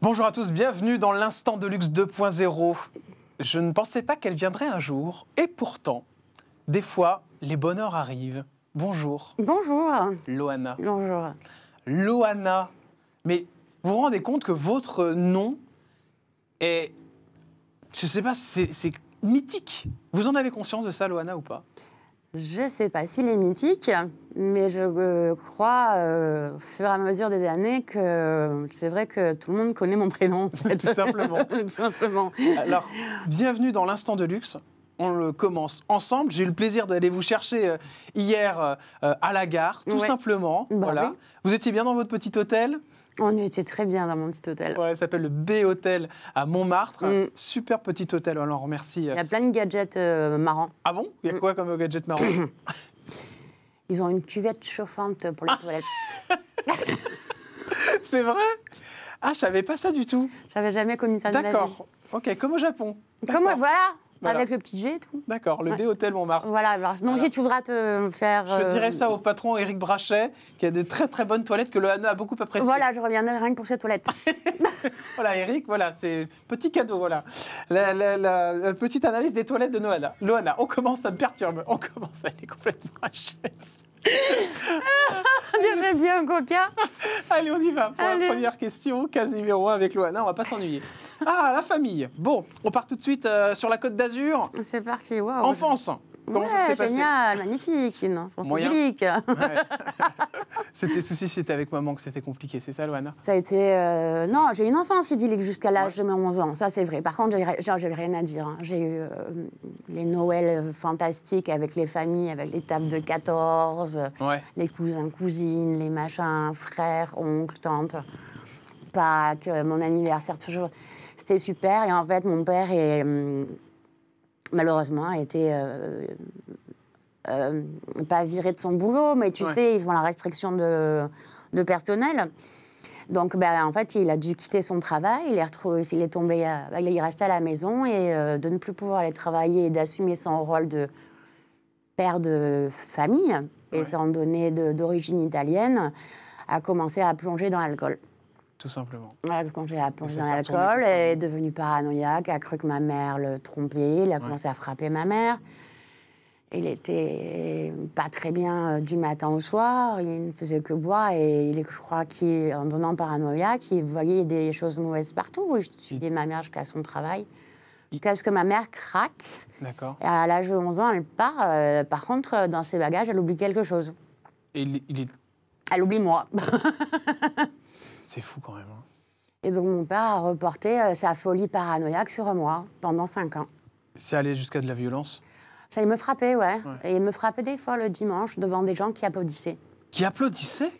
Bonjour à tous, bienvenue dans l'Instant de Luxe 2.0. Je ne pensais pas qu'elle viendrait un jour, et pourtant, des fois, les bonheurs arrivent. Bonjour. Bonjour. Loana. Bonjour. Loana. Mais vous vous rendez compte que votre nom est, je ne sais pas, c'est mythique. Vous en avez conscience de ça, Loana, ou pas? Je ne sais pas s'il est mythique, mais je crois, au fur et à mesure des années, que c'est vrai que tout le monde connaît mon prénom. En fait. Tout simplement. Tout simplement. Alors, bienvenue dans l'Instant de Luxe. On le commence ensemble. J'ai eu le plaisir d'aller vous chercher hier à la gare, tout simplement. Bah voilà. Oui. Vous étiez bien dans votre petit hôtel? On était très bien dans mon petit hôtel. Ouais, ça s'appelle le B-Hôtel à Montmartre. Super petit hôtel, alors on remercie. Il y a plein de gadgets marrants. Ah bon? Il y a quoi comme gadget marrant? Ils ont une cuvette chauffante pour les toilettes. C'est vrai? Ah, je savais pas ça du tout. J'avais jamais connu ça de ma vie. D'accord. Ok, comme au Japon. Comme Voilà. avec le petit jet et tout. D'accord, le B-Hôtel Montmartre. Voilà, donc si tu voudras te faire... Je dirais ça au patron Éric Brachet, qui a de très très bonnes toilettes que Loana a beaucoup appréciées. Voilà, je reviendrai rien que pour ces toilettes. Voilà, Éric, voilà, c'est petit cadeau, voilà. La petite analyse des toilettes de Loana. Loana, on commence, ça me perturbe. On commence à aller complètement HS. J'aimerais bien un coca. Allez, on y va. Pour Allez. la première question, case numéro 1 avec Loana, on va pas s'ennuyer. Ah, la famille. Bon, on part tout de suite sur la Côte d'Azur. C'est parti, waouh. Enfance. Comment ça s'est passé? Génial, magnifique, une enfance Moyen. idyllique. Ouais. C'était souci, c'était avec maman que c'était compliqué, c'est ça, Loana? Ça a été... Non, j'ai eu une enfance idyllique jusqu'à l'âge de mes 11 ans, ça c'est vrai. Par contre, j'avais rien à dire. Hein. J'ai eu les Noëls fantastiques avec les familles, avec les tables de 14, les cousins, cousines, les machins, frères, oncles, tantes, Pâques, mon anniversaire, toujours. C'était super. Et en fait, mon père est... malheureusement, a été pas viré de son boulot, mais tu sais, ils font la restriction de personnel. Donc, en fait, il a dû quitter son travail, il est tombé, il est resté à la maison et de ne plus pouvoir aller travailler et d'assumer son rôle de père de famille, étant donné d'origine italienne, a commencé à plonger dans l'alcool. Tout simplement. Quand j'ai plongé dans l'alcool, il est devenu paranoïaque, a cru que ma mère le trompait, il a commencé à frapper ma mère. Il était pas très bien du matin au soir, il ne faisait que boire et je crois qu'en devenant paranoïaque, il voyait des choses mauvaises partout. Je suivais ma mère jusqu'à son travail. Jusqu'à ce que ma mère craque. D'accord. Et à l'âge de 11 ans, elle part. Par contre, dans ses bagages, elle oublie quelque chose. Et Elle oublie moi. C'est fou quand même. Hein. Et donc, mon père a reporté sa folie paranoïaque sur moi pendant 5 ans. C'est allé jusqu'à de la violence? Ça, il me frappait, ouais. Et il me frappait des fois le dimanche devant des gens qui applaudissaient. Qui applaudissaient?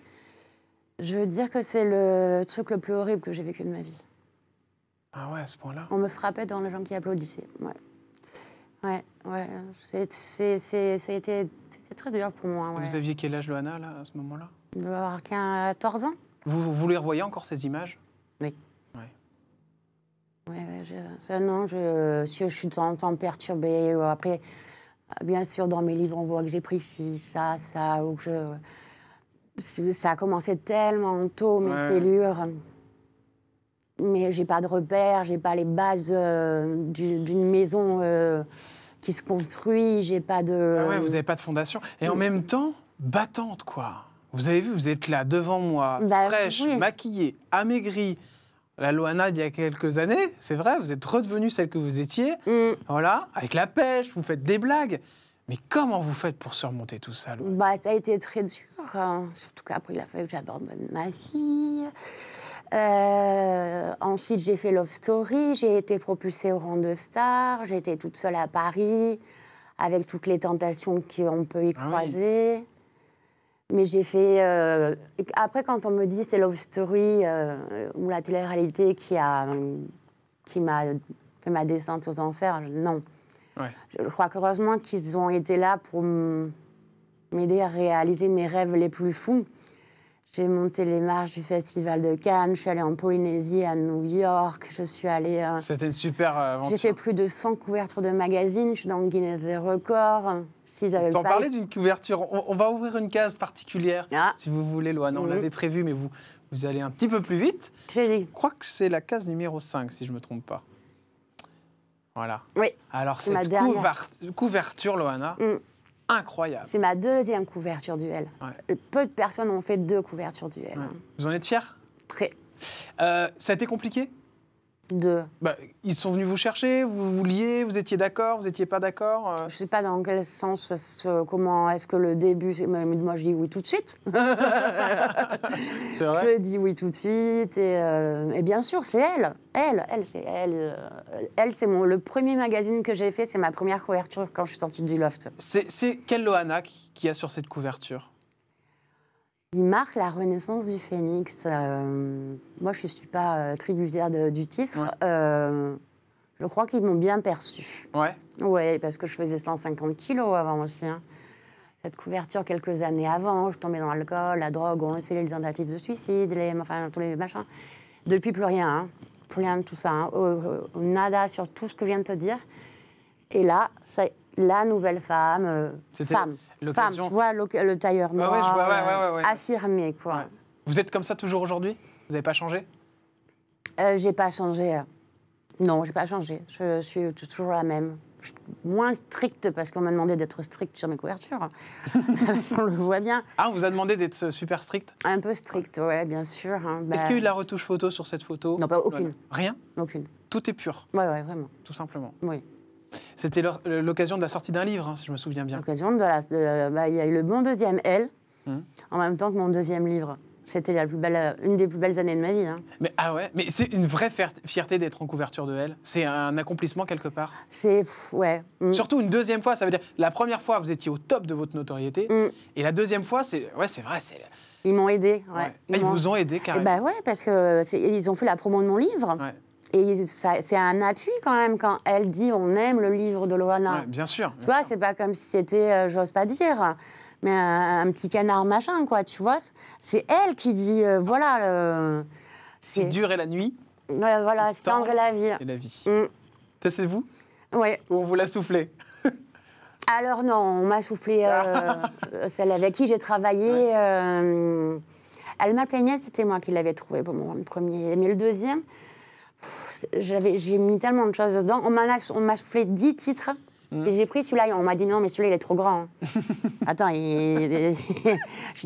Je veux dire que c'est le truc le plus horrible que j'ai vécu de ma vie. Ah ouais, à ce point-là? On me frappait devant les gens qui applaudissaient, ouais. C'était très dur pour moi, ouais. Vous aviez quel âge, Loana, là, à ce moment-là? Je devais avoir 14 ans. Vous les revoyez encore, ces images? Oui. Ouais. Non, je suis de temps en temps perturbée. Après, bien sûr, dans mes livres, on voit que j'ai pris ci, ça, ou que ça a commencé tellement tôt, mes fêlures. Mais j'ai pas de repères, j'ai pas les bases d'une maison qui se construit, j'ai pas de... Ah ouais, vous n'avez pas de fondation. Et en même temps, battante, quoi. Vous avez vu, vous êtes là, devant moi, fraîche, maquillée, amaigrie. La Loana d'il y a quelques années, c'est vrai, vous êtes redevenue celle que vous étiez. Voilà, avec la pêche, vous faites des blagues. Mais comment vous faites pour surmonter tout ça, Loana? Ça a été très dur, hein. Surtout qu'après, il a fallu que j'abandonne ma fille. Ensuite, j'ai fait Love Story, j'ai été propulsée au rang de star, j'ai été toute seule à Paris, avec toutes les tentations qu'on peut y croiser. Mais j'ai fait... Après, quand on me dit c'est Love Story ou la télé-réalité qui m'a fait ma descente aux enfers, non. Ouais. Je crois qu'heureusement qu'ils ont été là pour m'aider à réaliser mes rêves les plus fous. J'ai monté les marches du Festival de Cannes, je suis allée en Polynésie, à New York, je suis allée... C'était une super aventure. J'ai fait plus de 100 couvertures de magazines, je suis dans le Guinness des records. On peut en parler d'une couverture. On va ouvrir une case particulière, si vous voulez, Loana. On l'avait prévu, mais vous allez un petit peu plus vite. Je crois que c'est la case numéro 5, si je ne me trompe pas. Voilà. Oui. Alors, cette couverture, Loana, incroyable. C'est ma deuxième couverture du L. Ouais. Peu de personnes ont fait 2 couvertures du L. Ouais. Vous en êtes fiers? Très. Ça a été compliqué? 2. Ils sont venus vous chercher, vous vouliez, vous étiez d'accord, vous n'étiez pas d'accord? Je ne sais pas dans quel sens, comment est-ce que le début... Moi, je dis oui tout de suite. C'est vrai? Je dis oui tout de suite. Et bien sûr, c'est elle. Elle, c'est le premier magazine que j'ai fait. C'est ma première couverture quand je suis sortie du Loft. C'est quelle Loana qui a sur cette couverture? Il marque la renaissance du phénix. Moi, je ne suis pas tributaire du titre. Ouais. Je crois qu'ils m'ont bien perçu. Ouais. Oui, parce que je faisais 150 kilos avant aussi. Hein. Cette couverture, quelques années avant, je tombais dans l'alcool, la drogue, on essayait les tentatives de suicide, tous les machins. Depuis, plus rien. Hein. Plus rien de tout ça. Hein. Nada sur tout ce que je viens de te dire. Et là, c'est la nouvelle femme. Femme, tu vois, le tailleur noir, affirmé, quoi. Ouais. Vous êtes comme ça toujours aujourd'hui? Vous n'avez pas changé? J'ai pas changé. Non, j'ai pas changé. Je suis toujours la même. Je suis moins stricte, parce qu'on m'a demandé d'être stricte sur mes couvertures. On le voit bien. Ah, on vous a demandé d'être super stricte? Un peu stricte, oui, bien sûr. Hein. Est-ce qu'il y a eu de la retouche photo sur cette photo? Non, pas aucune. Rien? Aucune. Tout est pur? Oui, vraiment. Tout simplement? Oui. C'était l'occasion de la sortie d'un livre, hein, si je me souviens bien. L'occasion il y a eu mon deuxième L, en même temps que mon deuxième livre. C'était une des plus belles années de ma vie. Hein. Mais, mais c'est une vraie fierté d'être en couverture de L. C'est un accomplissement quelque part. Ouais. Surtout une deuxième fois, ça veut dire la première fois vous étiez au top de votre notoriété, et la deuxième fois, c'est vrai. Ils m'ont aidé. Ouais. Ils vous ont aidé carrément. Ouais, parce qu'ils ont fait la promo de mon livre. Ouais. Et c'est un appui quand même quand elle dit on aime le livre de Loana. Ouais, bien sûr. Tu vois, c'est pas comme si c'était, j'ose pas dire, mais un petit canard machin, quoi, tu vois. C'est elle qui dit, voilà... c'est dur et la nuit. Ouais, voilà, c'est tendre et la vie. Et la vie. Ça, c'est vous? Oui. Ou on vous l'a soufflé? Alors non, on m'a soufflé celle avec qui j'ai travaillé. Ouais. Alma Paymiel, c'était moi qui l'avais trouvé pour mon premier. Mais le deuxième... J'ai mis tellement de choses dedans. On m'a soufflé 10 titres. Et j'ai pris celui-là. On m'a dit non, mais celui-là, il est trop grand. Hein. Attends, j'ai dit,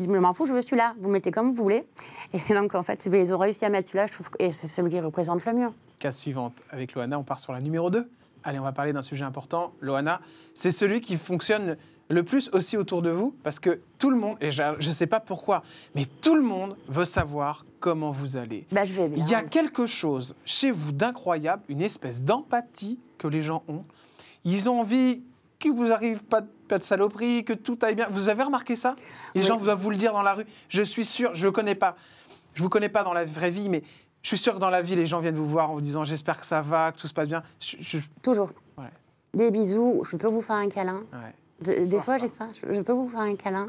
mais je m'en fous, je veux celui-là. Vous mettez comme vous voulez. Et donc, en fait, ils ont réussi à mettre celui-là, je trouve, et c'est celui qui représente le mieux. Case suivante. Avec Loana, on part sur la numéro 2. Allez, on va parler d'un sujet important. Loana, c'est celui qui fonctionne le plus aussi autour de vous, parce que tout le monde, et je ne sais pas pourquoi, mais tout le monde veut savoir comment vous allez. Je vais bien. Il y a quelque chose chez vous d'incroyable, une espèce d'empathie que les gens ont. Ils ont envie qu'il vous arrive pas de saloperie, que tout aille bien. Vous avez remarqué ça? Les gens doivent vous le dire dans la rue. Je suis sûr, je vous connais pas dans la vraie vie, mais je suis sûr que dans la vie, les gens viennent vous voir en vous disant j'espère que ça va, que tout se passe bien. Toujours. Ouais. Des bisous, je peux vous faire un câlin. Ouais. Des fois, j'ai ça. Je peux vous faire un câlin.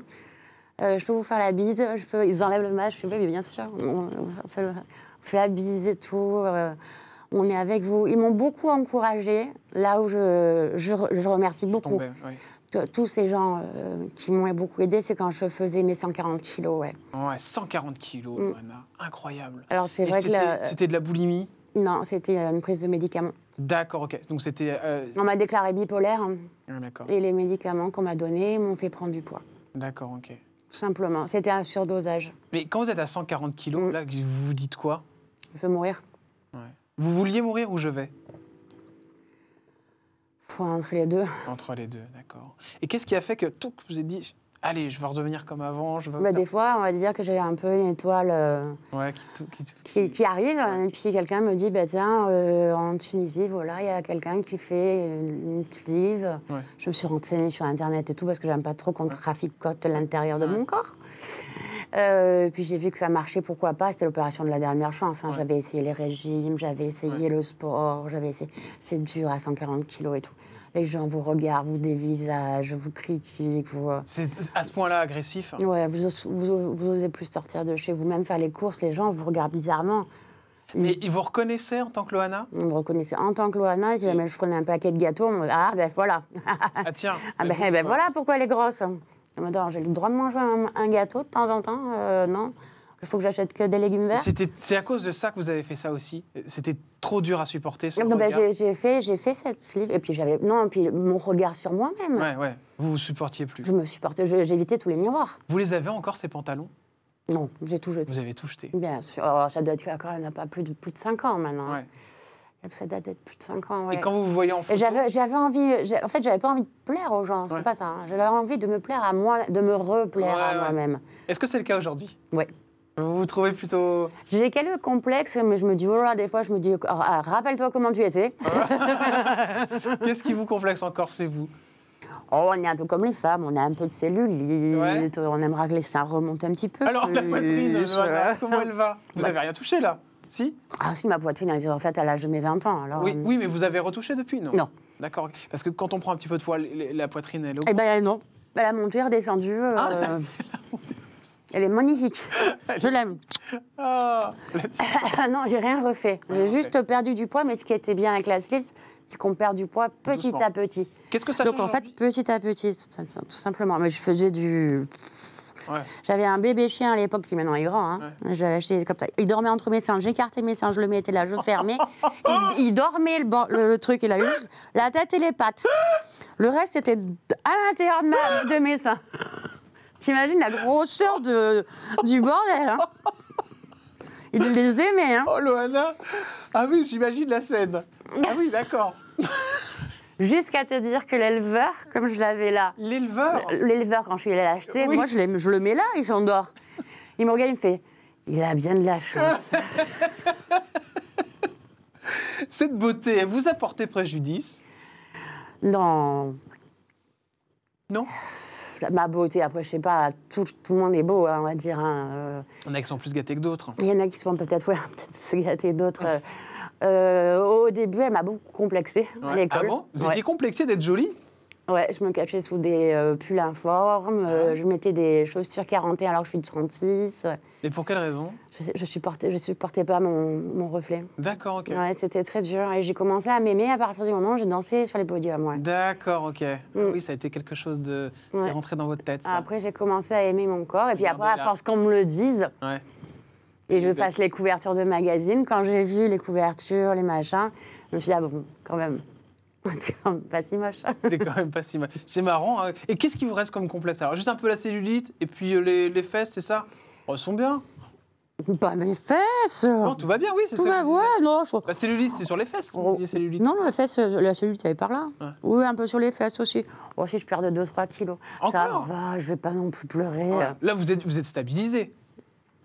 Je peux vous faire la bise. Ils enlèvent le masque. Je fais, oui, bien sûr. On fait la bise et tout. On est avec vous. Ils m'ont beaucoup encouragée. Là où je remercie beaucoup. Tous ces gens qui m'ont beaucoup aidée, c'est quand je faisais mes 140 kilos. Ouais, 140 kilos, Loana. Incroyable. Alors, c'est vrai que c'était de la boulimie? Non, c'était une prise de médicaments. D'accord, ok. Donc c'était... On m'a déclaré bipolaire. D'accord. Et les médicaments qu'on m'a donnés m'ont fait prendre du poids. D'accord, ok. Tout simplement. C'était un surdosage. Mais quand vous êtes à 140 kilos, là, vous vous dites quoi? Je veux mourir. Ouais. Vous vouliez mourir ou je vais? Entre les deux. Entre les deux, d'accord. Et qu'est-ce qui a fait que tout que vous avez dit, allez, je veux redevenir comme avant, je veux... Des fois, on va dire que j'ai un peu une étoile qui arrive, et puis quelqu'un me dit, tiens, en Tunisie, voilà, il y a quelqu'un qui fait une sleeve. Ouais. Je me suis renseignée sur Internet et tout, parce que j'aime pas trop qu'on traficote l'intérieur de mon corps. Puis j'ai vu que ça marchait, pourquoi pas. C'était l'opération de la dernière chance. Hein. Ouais. J'avais essayé les régimes, j'avais essayé le sport, j'avais essayé... C'est dur à 140 kilos et tout. Les gens vous regardent, vous dévisagent, vous critiquent. C'est à ce point-là agressif? Ouais, vous osez plus sortir de chez vous, même faire les courses, les gens vous regardent bizarrement. Mais ils vous reconnaissaient en tant que Loana? On me reconnaissait en tant que Loana, et si jamais je prenais un paquet de gâteaux, on me dit « Ah, ben voilà !» Ah tiens. Ah ben voilà pourquoi elle est grosse. Je me dis « J'ai le droit de manger un gâteau de temps en temps non. Il faut que j'achète que des légumes verts. » C'est à cause de ça que vous avez fait ça aussi? C'était trop dur à supporter, ce non, regard? J'ai fait cette sleeve, et puis puis mon regard sur moi-même. Ouais. Vous vous supportiez plus? Je me supportais, j'évitais tous les miroirs. Vous les avez encore, ces pantalons? Non, j'ai tout jeté. Vous avez tout jeté? Bien sûr. Alors, ça doit être encore, elle n'a pas plus de 5 ans maintenant. Ouais. Ça date d'être plus de 5 ans, ouais. Et quand vous vous voyez en photo? J'avais envie... En fait, j'avais pas envie de plaire aux gens, c'est pas ça. Hein. J'avais envie de me plaire à moi, de me replaire à moi-même. Est-ce que c'est le cas aujourd'hui? Oui. Vous vous trouvez plutôt... J'ai quelques complexes, mais je me dis, oh là, des fois, je me dis, rappelle-toi comment tu étais. Qu'est-ce qui vous complexe encore chez vous? Oh, on est un peu comme les femmes, on a un peu de cellulite, on aimerait que les seins remontent un petit peu. Alors, la poitrine, comment elle va? Vous n'avez rien touché, là? Si? Ah si, ma poitrine, en fait, à l'âge de mes 20 ans. Alors, oui, mais vous avez retouché depuis, non? Non. D'accord. Parce que quand on prend un petit peu de poids, la poitrine, elle... Eh ben non. Elle a monté, redescendu. Elle est magnifique. Je l'aime. Non, j'ai rien refait. J'ai juste perdu du poids, mais ce qui était bien avec la sleeve, c'est qu'on perd du poids petit à petit. Qu'est-ce que ça change? Donc en fait, petit à petit, tout simplement. Mais je faisais du... J'avais un bébé chien à l'époque qui maintenant est grand. Hein. J'avais acheté comme ça. Il dormait entre mes seins. J'écartais mes seins, je le mettais là, je fermais. Il dormait le truc, il a eu la tête et les pattes. Le reste était à l'intérieur de mes seins. T'imagines la grosseur du bordel. Hein. Il les aimait. Hein. Oh, Loana! Ah oui, j'imagine la scène. Ah oui, d'accord. Jusqu'à te dire que l'éleveur, comme je l'avais là... L'éleveur? L'éleveur, quand je suis allée l'acheter, moi, je le mets là, il s'endort. Il me regarde, il me fait, il a bien de la chance. Cette beauté, elle vous a porté préjudice? Non. Non? Ma beauté, après, je sais pas, tout le monde est beau, hein, on va dire. Hein. Il y en a qui sont plus gâtés que d'autres. Il y en a qui sont peut-être plus gâtés que d'autres. Au début, elle m'a beaucoup complexée à l'école. Ah bon? Vous étiez complexée d'être jolie? Ouais, je me cachais sous des pulls informes, je mettais des chaussures 41 alors que je suis de 36. Et pour quelle raison? Je supportais pas mon reflet. D'accord, ok. Ouais, c'était très dur. Et j'ai commencé à m'aimer à partir du moment où j'ai dansé sur les podiums. Ouais. D'accord, ok. Oui, ça a été quelque chose de... C'est rentré dans votre tête, ça. Après, j'ai commencé à aimer mon corps. Et puis après, à force qu'on me le dise, et je fasse les couvertures de magazines, quand j'ai vu les couvertures, les machins, je me suis dit, ah bon, quand même... C'est quand même pas si moche. C'est quand même pas si moche. C'est marrant. Hein. Et qu'est-ce qui vous reste comme complexe? Alors, juste un peu la cellulite et puis les fesses, c'est ça? Oh, elles sont bien. Pas mes fesses. Non, tout va bien, oui, c'est ça. Non. La cellulite, c'est sur les fesses, vous disiez cellulite. Non, la cellulite, elle est par là. Ouais. Oui, un peu sur les fesses aussi. Oh, si je perds de 2-3 kilos. Encore? Ça va, je vais pas non plus pleurer. Ouais. Là, vous êtes stabilisé.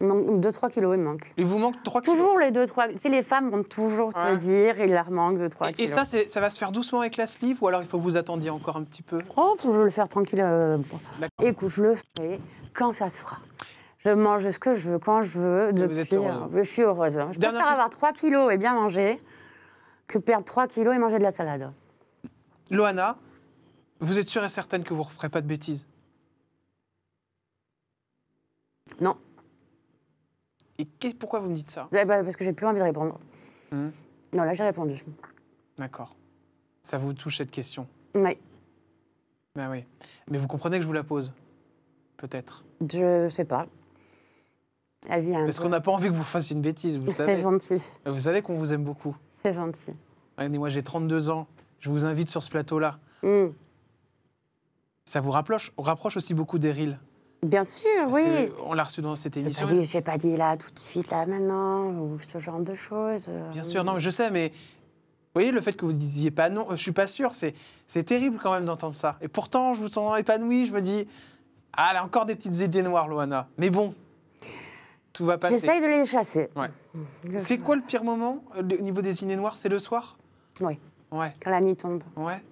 2-3 kilos, il me manque. Il vous manque 3 kilos? Toujours les 2-3. Tu sais, les femmes vont toujours te dire, il leur manque 2-3 kilos. Et ça, ça va se faire doucement avec la sleeve ou alors il faut que vous attendiez encore un petit peu? Oh, je vais le faire tranquille. Écoute, je le ferai quand ça se fera. Je mange ce que je veux, quand je veux. Vous êtes heureuse. Je suis heureuse. Je préfère avoir 3 kilos et bien manger que perdre 3 kilos et manger de la salade. Loana, vous êtes sûre et certaine que vous ne referez pas de bêtises? Non. Et pourquoi vous me dites ça? Parce que j'ai plus envie de répondre. Non, là, j'ai répondu. D'accord. Ça vous touche, cette question? Oui. Ben oui. Mais vous comprenez que je vous la pose? Peut-être. Je sais pas. Elle vient parce qu'on n'a pas envie que vous fassiez une bêtise, vous savez. C'est gentil. Vous savez qu'on vous aime beaucoup. C'est gentil. Regardez, moi, j'ai 32 ans. Je vous invite sur ce plateau-là. Ça vous rapproche aussi beaucoup d'Eril. Bien sûr, oui. On l'a reçu dans cette émission. Je n'ai pas dit là, tout de suite, là, maintenant, ou ce genre de choses. Bien sûr, non, je sais, mais... Vous voyez, le fait que vous disiez pas non, je suis pas sûre, c'est terrible quand même d'entendre ça. Et pourtant, je vous sens épanouie, je me dis... Ah, elle a encore des petites idées noires, Loana. Mais bon, tout va passer. J'essaye de les chasser. Ouais. C'est quoi le pire moment au niveau des idées noires? C'est le soir? Oui. Ouais. Quand la nuit tombe. Ouais.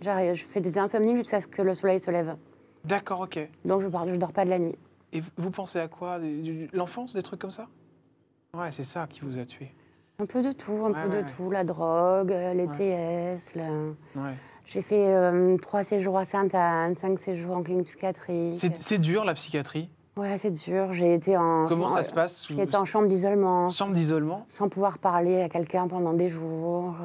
Je fais des insomnies jusqu'à ce que le soleil se lève. D'accord, ok. Donc je dors pas de la nuit. Et vous pensez à quoi? L'enfance, des trucs comme ça? Ouais, c'est ça qui vous a tué. Un peu de tout, tout. La drogue, les TS. J'ai fait 3 séjours à Sainte-Anne, 5 séjours en clinique psychiatrique. C'est dur, la psychiatrie? Ouais, c'est dur. J'ai été en... Comment ça se passe? J'ai été en chambre d'isolement. Chambre d'isolement? Sans pouvoir parler à quelqu'un pendant des jours.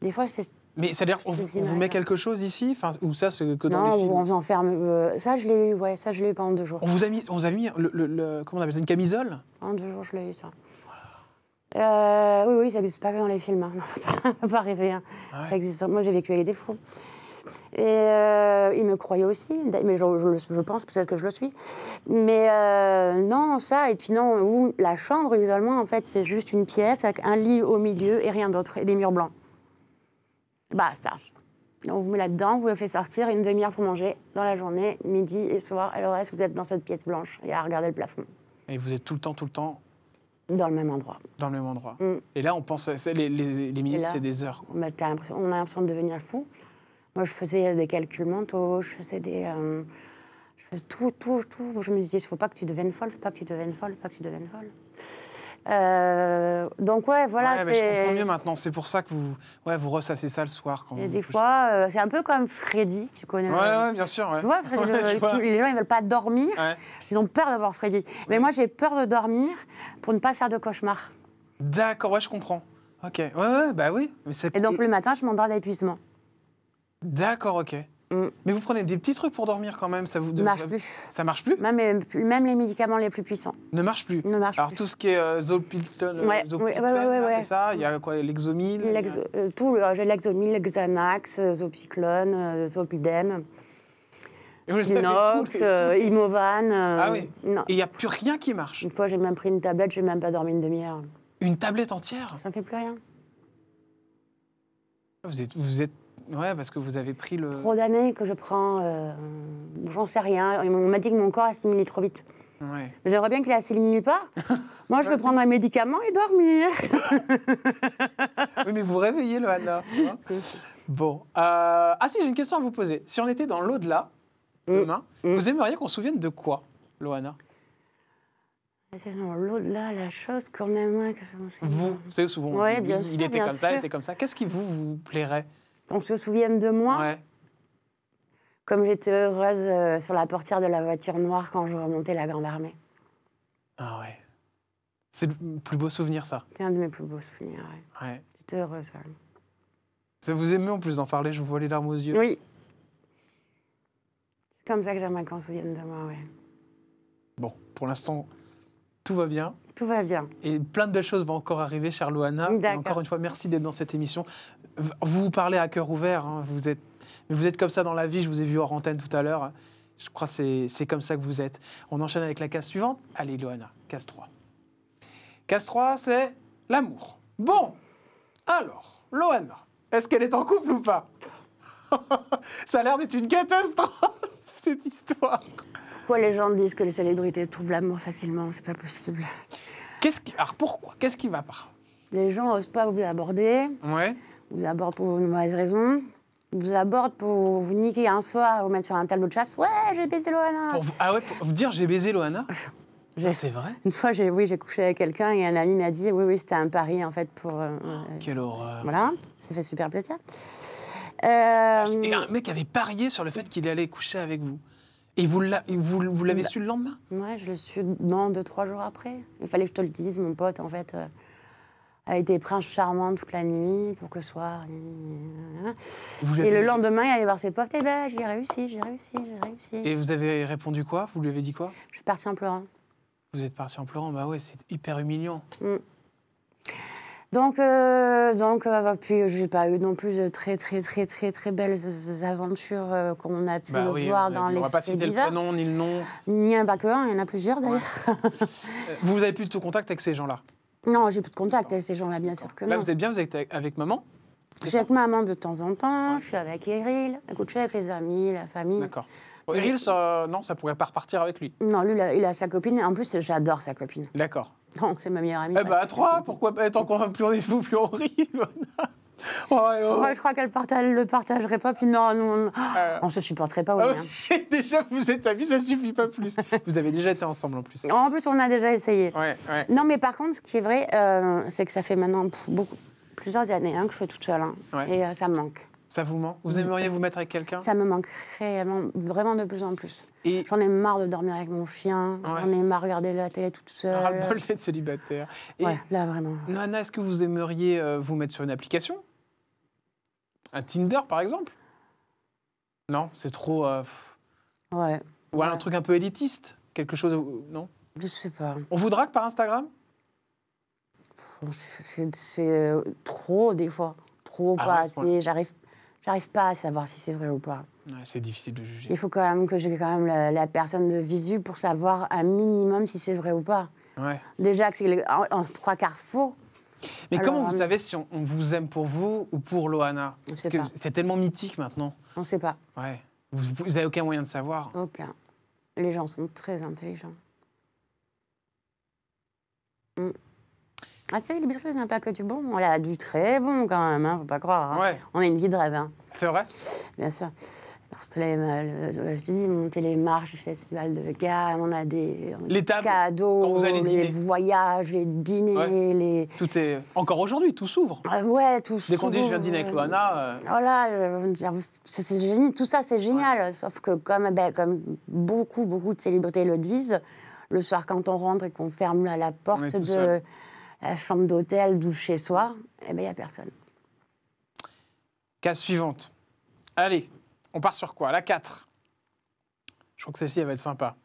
Des fois, c'est... Mais c'est-à-dire qu'on vous met quelque chose ici, ou ça, c'est que dans les films? Non, on vous enferme. Ça, je l'ai eu, ça, je l'ai eu pendant 2 jours. On vous a mis comment on appelle ça, une camisole? Pendant 2 jours, je l'ai eu, ça. Oui, ça n'existe pas que dans les films. Hein. Non, faut pas rêver. Hein. Ouais. Ça existe. Moi, j'ai vécu avec des fous. Et ils me croyaient aussi. Mais je pense peut-être que je le suis. Mais non, ça. Et puis non, la chambre d'isolement, en fait, c'est juste une pièce avec un lit au milieu et rien d'autre. Et des murs blancs. Basta. On vous met là-dedans, vous vous fait sortir 1 demi-heure pour manger dans la journée, midi et soir. Et le reste, vous êtes dans cette pièce blanche et à regarder le plafond. Et vous êtes tout le temps dans le même endroit. Dans le même endroit. Et là, on pense à les minutes, c'est des heures. Quoi. On a l'impression de devenir fou. Moi, je faisais des calculs mentaux, je faisais tout. Je me disais, il ne faut pas que tu deviennes folle, il ne faut pas que tu deviennes folle, il ne faut pas que tu deviennes folle. Donc, ouais, voilà. Ouais, mais je comprends mieux maintenant. C'est pour ça que vous ressassez ça le soir. Et des fois, c'est un peu comme Freddy, tu connais. Ouais, bien sûr. Ouais. Tu vois, Freddy, les gens, ils ne veulent pas dormir. Ouais. Ils ont peur d'avoir Freddy. Ouais. Mais moi, j'ai peur de dormir pour ne pas faire de cauchemars. D'accord, ouais, je comprends. Ok. Ouais, bah oui. Mais et donc, le matin, je m'endors d'épuisement. D'accord, ok. Mais vous prenez des petits trucs pour dormir quand même, ça vous marche plus. Ça marche plus? Même les médicaments les plus puissants. Ne marchent plus. Alors tout ce qui est Zolpidem, c'est ça. Il y a quoi, l'Exomil? J'ai l'Exomil, le Xanax, Zopiclone, Zolpidem, Inox, Imovan. Ah oui. Non. Et il n'y a plus rien qui marche. Une fois, j'ai même pris une tablette, j'ai même pas dormi 1 demi-heure. Une tablette entière? Ça ne fait plus rien. Vous êtes ouais, parce que vous avez pris le... Trop d'années que je prends, j'en sais rien. On m'a dit que mon corps assimilait trop vite. Ouais. Mais j'aimerais bien qu'il assimile pas. Moi, je veux prendre un médicament et dormir. Oui, mais vous réveillez, Loana. Hein. Bon. Ah si, j'ai une question à vous poser. Si on était dans l'au-delà, demain, vous aimeriez qu'on se souvienne de quoi, Loana? C'est dans l'au-delà, la chose qu'on aimerait que je me souvienne. Vous savez souvent, ouais, bien sûr, il était comme ça, il était comme ça. Qu'est-ce qui vous plairait? On se souvienne de moi, ouais. Comme j'étais heureuse sur la portière de la voiture noire quand je remontais la Grande Armée. Ah ouais. C'est le plus beau souvenir, ça. C'est un de mes plus beaux souvenirs, ouais. J'étais heureuse. Ouais. Ça vous émeut en plus d'en parler, je vous vois les larmes aux yeux. Oui. C'est comme ça que j'aimerais qu'on se souvienne de moi, ouais. Bon, pour l'instant, tout va bien. Tout va bien. Et plein de belles choses vont encore arriver, chère Loana. Encore une fois, merci d'être dans cette émission. Vous parlez à cœur ouvert, hein. Vous êtes comme ça dans la vie, je vous ai vu hors antenne tout à l'heure. Je crois que c'est comme ça que vous êtes. On enchaîne avec la case suivante. Allez, Loana, case 3. Case 3, c'est l'amour. Bon, alors, Loana, est-ce qu'elle est en couple ou pas? Ça a l'air d'être une catastrophe, cette histoire. Pourquoi les gens disent que les célébrités trouvent l'amour facilement? C'est pas possible. Alors pourquoi? Qu'est-ce qui va pas? Les gens n'osent pas vous aborder. Ouais. Vous abordent pour une mauvaise raison. Vous abordent pour vous niquer un soir, vous mettre sur un tableau de chasse. Ouais, j'ai baisé Loana. Pour vous dire j'ai baisé Loana? C'est vrai? Une fois, j'ai couché avec quelqu'un et un ami m'a dit oui, c'était un pari en fait pour. Quelle horreur. Voilà, ça fait super plaisir. Et un mec avait parié sur le fait qu'il allait coucher avec vous. Et vous l'avez su le lendemain? Ouais, je l'ai su 2-3 jours après. Il fallait que je te le dise, mon pote, en fait, a été prince charmant toute la nuit pour que le soir... Et le lendemain, il allait voir ses potes, eh ben, j'ai réussi. Et vous avez répondu quoi? Vous lui avez dit quoi? Je suis partie en pleurant. Vous êtes partie en pleurant? Bah ouais, c'est hyper humiliant. Donc, puis j'ai pas eu non plus de très belles aventures qu'on a pu voir dans les. On va pas citer le prénom ni le nom. Ni un pas qu'un, il y en a plusieurs d'ailleurs. Ouais. Vous avez plus de contact avec ces gens-là? Non, j'ai plus de contact avec ces gens-là, bien sûr que non. Là, vous êtes bien, vous êtes avec maman? Je suis avec maman de temps en temps, je suis avec Eril, écoute, je suis avec les amis, la famille. D'accord. Bon, Eril, non, ça pourrait pas repartir avec lui. Non, lui, il a sa copine, et en plus, j'adore sa copine. D'accord. Donc, c'est ma meilleure amie. Eh ben, à 3, pourquoi être encore plus on est fou, plus on rit, Je crois qu'elle le partagerait pas. Puis non, on se supporterait pas. Oui, hein. Déjà, vous êtes amis, ça suffit pas plus. Vous avez déjà été ensemble en plus. En plus, on a déjà essayé. Ouais. Non, mais par contre, ce qui est vrai, c'est que ça fait maintenant plusieurs années que je fais toute seule. Hein, et ça me manque. Ça vous manque? Vous aimeriez vous mettre avec quelqu'un? Ça me manque réellement, vraiment de plus en plus. Et j'en ai marre de dormir avec mon chien. J'en ai marre de regarder la télé toute seule. Ras-le-bol d'être célibataire. Et là, vraiment. Loana, est-ce que vous aimeriez vous mettre sur une application? Un Tinder, par exemple? Non, c'est trop... Ouais. Ou un truc un peu élitiste? Quelque chose... Non? Je sais pas. On vous drague par Instagram? C'est trop, des fois. Trop, pas assez. J'arrive pas à savoir si c'est vrai ou pas. Ouais, c'est difficile de juger. Il faut quand même que j'ai quand même la personne de visu pour savoir un minimum si c'est vrai ou pas. Ouais. Déjà que c'est en 3/4 faux. Mais alors, comment vous savez si on vous aime pour vous ou pour Loana? Parce que c'est tellement mythique maintenant. On ne sait pas. Ouais. Vous n'avez aucun moyen de savoir? Aucun. Les gens sont très intelligents. Ah, c'est l'Ibiscus n'a pas que du bon. Elle a du très bon quand même, hein, faut pas croire. Hein. Ouais. On a une vie de rêve. Hein. C'est vrai? Bien sûr. Je dis, monter les marches du Festival de Cannes, on a des cadeaux, quand vous allez dîner. Les voyages, les dîners, les... Tout est... Encore aujourd'hui, tout s'ouvre. Ouais, tout s'ouvre. Dès qu'on dit je viens dîner avec Loana... Voilà, tout ça c'est génial. Ouais. Sauf que comme beaucoup de célébrités le disent, le soir quand on rentre et qu'on ferme la porte de la chambre d'hôtel, d'où chez soi, il n'y a personne. Case suivante. Allez. On part sur quoi? La 4. Je crois que celle-ci, elle va être sympa.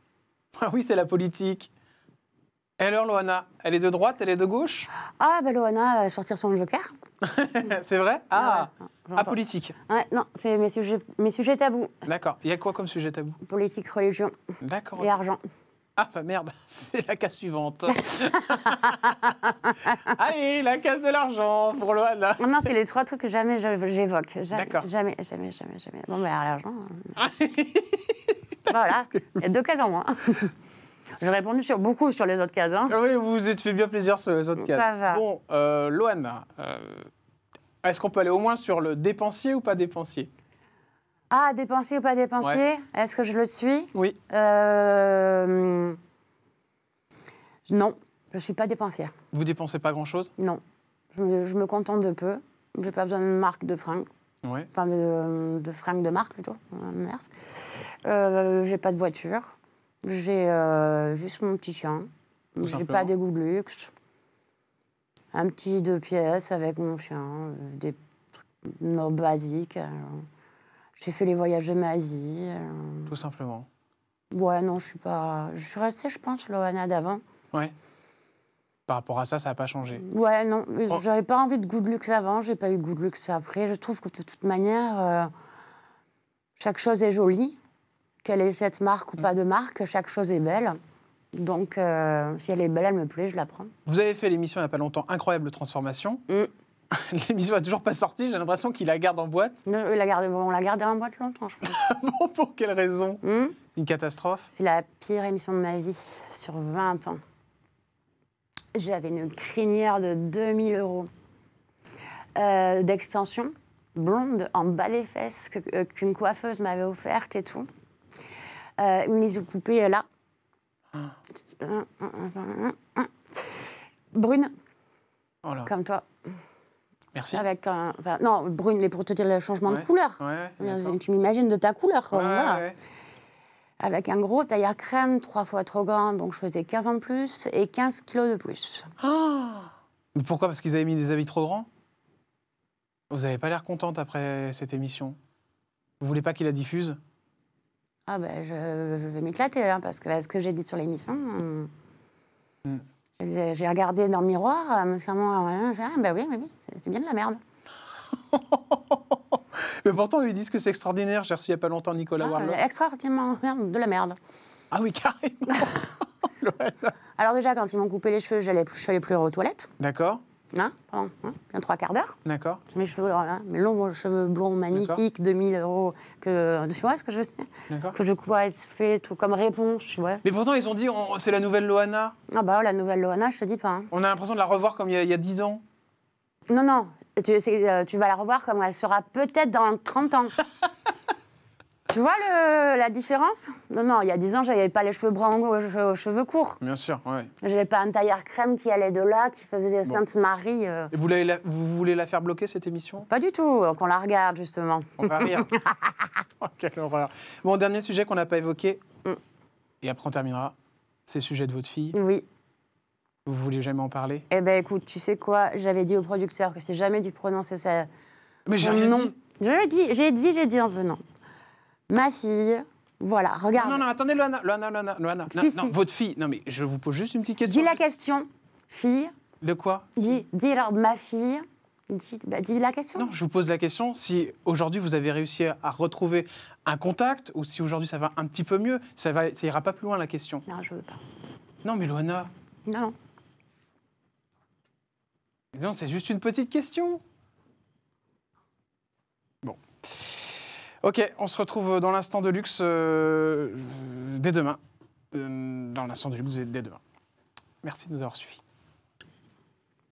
Ah oui, c'est la politique. Et alors, Loana, elle est de droite, elle est de gauche? Ah, ben Loana va sortir son joker. C'est vrai? Ah, politique. Ouais, non, c'est mes sujets tabous. D'accord. Il y a quoi comme sujet tabou? Politique, religion. D'accord. Et argent. Ah, bah merde, c'est la case suivante. Allez, la case de l'argent pour Loana. Non, c'est les 3 trucs que jamais j'évoque. D'accord. Jamais. Bon, ben, l'argent... Voilà, il y a 2 cases en moins. J'ai répondu beaucoup sur les autres cases. Hein. Oui, vous vous êtes fait bien plaisir sur les autres cases. Ça va. Bon, Loana, est-ce qu'on peut aller au moins sur le dépensier ou pas dépensier? Ah, dépensier ou pas dépensier? Ouais. Est-ce que je le suis? Oui. Non, je ne suis pas dépensière. Vous dépensez pas grand-chose? Non. Je me contente de peu. Je n'ai pas besoin de marque de fringues. Ouais. Enfin, de fringues de marque, plutôt. Merci. J'ai pas de voiture. J'ai juste mon petit chien. J'ai pas des goûts de luxe. Un petit 2 pièces avec mon chien. Des trucs basiques. J'ai fait les voyages de ma vie. Tout simplement. Ouais, non, je suis restée, je pense, Loana d'avant. Ouais. Par rapport à ça, ça n'a pas changé. Ouais, non, j'avais pas envie de goût de luxe avant, j'ai pas eu goût de luxe après. Je trouve que de toute manière, chaque chose est jolie. Qu'elle ait cette marque ou pas de marque, chaque chose est belle. Donc, si elle est belle, elle me plaît, je la prends. Vous avez fait l'émission il n'y a pas longtemps, Incroyable Transformation. L'émission n'est toujours pas sortie, j'ai l'impression qu'il la garde en boîte. On l'a gardée en boîte longtemps, je pense. Bon, pour quelle raison? Une catastrophe? C'est la pire émission de ma vie, sur 20 ans. J'avais une crinière de 2000 € d'extension, blonde, en bas les fesses, qu'une coiffeuse m'avait offerte et tout. Ils me les ont coupées là. Brune, comme toi. Merci. Avec non, brune, pour te dire le changement de couleur. Ouais, tu m'imagines de ta couleur. Voilà. Ouais. Avec un gros tailleur crème, 3 fois trop grand, donc je faisais 15 ans de plus et 15 kilos de plus. Mais pourquoi? Parce qu'ils avaient mis des habits trop grands? Vous n'avez pas l'air contente après cette émission. Vous voulez pas qu'ils la diffusent? Ah ben, je vais m'éclater, hein, parce que ce que j'ai dit sur l'émission... J'ai regardé dans le miroir, j'ai dit, ah ben oui, c'est bien de la merde. Mais pourtant, ils disent que c'est extraordinaire. J'ai reçu il n'y a pas longtemps Nicolas Warlock. Extraordinairement de la merde. Ah oui, carrément. Alors déjà, quand ils m'ont coupé les cheveux, je suis allée pleurer aux toilettes. D'accord. Bien 3/4 d'heure. D'accord. Mes cheveux, mes longs cheveux blonds magnifiques, 2000 €, tu vois ce que je veux dire? Que je fais tout comme réponse, tu vois. Mais pourtant, ils ont dit, c'est la nouvelle Loana. Ah bah, la nouvelle Loana, je te dis pas. Hein. On a l'impression de la revoir comme il y a 10 ans. Non, Tu vas la revoir comme elle sera peut-être dans 30 ans. Tu vois la différence? Non, il y a 10 ans, j'avais pas les cheveux bruns aux cheveux courts. Bien sûr, oui. J'avais pas un tailleur crème qui allait de là, qui faisait Sainte-Marie. Et vous voulez la faire bloquer, cette émission? Pas du tout, qu'on la regarde, justement. On va rire. Oh, quelle horreur. Bon, dernier sujet qu'on n'a pas évoqué, et après on terminera, c'est le sujet de votre fille. Oui. Vous voulez jamais en parler? Eh ben écoute, tu sais quoi? J'avais dit au producteur que c'est jamais dû prononcer ça. Mais j'ai rien dit. J'ai dit en venant. Ma fille, voilà, regarde. Non, attendez, Loana. Si. Votre fille. Non, mais je vous pose juste une petite question. Dis la question, fille. De quoi? Dis alors, ma fille. Dis la question. Non, je vous pose la question. Si aujourd'hui vous avez réussi à retrouver un contact, ou si aujourd'hui ça va un petit peu mieux, ça ira pas plus loin la question. Non, je veux pas. Non, mais Loana. Non. Non, c'est juste une petite question. Bon. Ok, on se retrouve dans l'instant de luxe dès demain. Dans l'instant de luxe dès demain. Merci de nous avoir suivis.